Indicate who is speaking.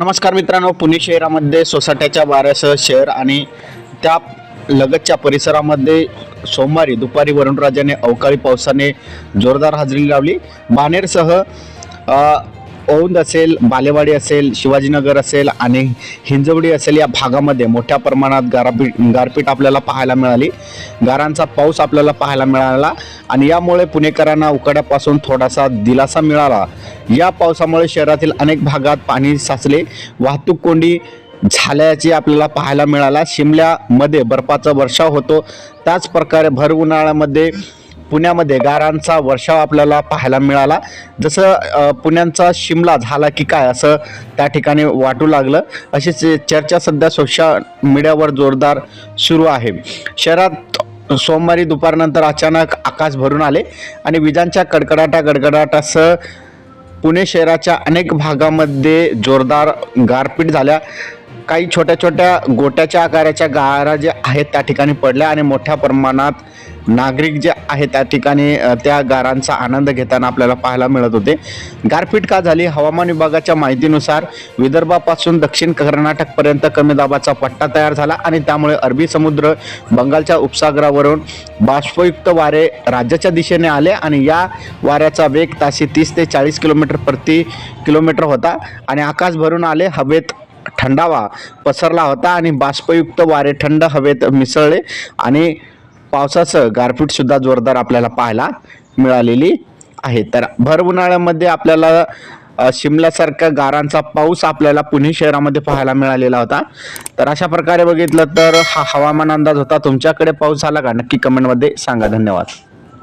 Speaker 1: नमस्कार मित्रांनो, पुणे शहरामध्ये सोसाट्याच्या वाऱ्यासह शहर आणि त्या लगतच्या परिसरामध्ये सोमवारी दुपारी वरुणराजाने अवकाळी पावसाने जोरदार हजेरी लावली। बाणेरसह औंध असेल, बालेवाडी असेल, शिवाजीनगर असेल आणि हिंजवडी असेल या भागामध्ये मोठ्या प्रमाणात गारपीट आपल्याला पाहायला मिळाली। गारांचा पाऊस आपल्याला पाहायला मिळाला आणि यामुळे पुणेकरांना उकाड्यापासून थोडासा दिलासा मिळाला। या पावसामुळे शहरातील अनेक भागात पाणी साचले, वाहतूक कोंडी झाल्याचे आपल्याला पाहायला मिळाला। शिमल्यामध्ये बर्फाचा वर्षाव होतो, त्याच प्रकारे भर उन्हाळ्यामध्ये पुण्यामध्ये गारांचा वर्षाव आपल्याला पाहायला मिळाला। जसं पुण्याचा शिमला झाला की काय असं त्या ठिकाणी वाटू लागलं, अशीच चर्चा सध्या सोशल मीडियावर जोरदार सुरू आहे। शहरात सोमवारी दुपारनंतर अचानक आकाश भरून आले आणि विजांच्या गडगडाटासह पुणे शहराच्या अनेक भागामध्ये जोरदार गारपीट झाल्या। काही छोट्या छोट्या गोट्याच्या आकाराच्या गारा जे आहेत त्या ठिकाणी पडल्या आणि मोठ्या प्रमाणात नागरिक जे आहेत त्या ठिकाणी त्या गारांचा आनंद घेताना आपल्याला पाहायला मिळत होते। गारपीट का झाली? हवामान विभागाच्या माहितीनुसार विदर्भापासून दक्षिण कर्नाटकपर्यंत कमी दाबाचा पट्टा तयार झाला आणि त्यामुळे अरबी समुद्र, बंगालच्या उपसागरावरून बाष्पयुक्त वारे राज्याच्या दिशेने आले आणि या वाऱ्याचा वेग ताशी 30 ते 40 किलोमीटर प्रति किलोमीटर होता आणि आकाश भरून आले। हवेत थंडावा पसरला होता आणि बाष्पयुक्त वारे थंड हवेत मिसळले आणि पावसासह गारपीट सुद्धा जोरदार आपल्याला पाहायला मिळालेली आहे। तर भर उन्हाळ्यामध्ये आपल्याला शिमल्यासारख्या गारांचा पाऊस आपल्याला पुणे शहरामध्ये पाहायला मिळालेला होता। तर अशा प्रकारे बघितलं तर हा हवामान अंदाज होता। तुमच्याकडे पाऊस झाला का? नक्की कमेंटमध्ये सांगा। धन्यवाद।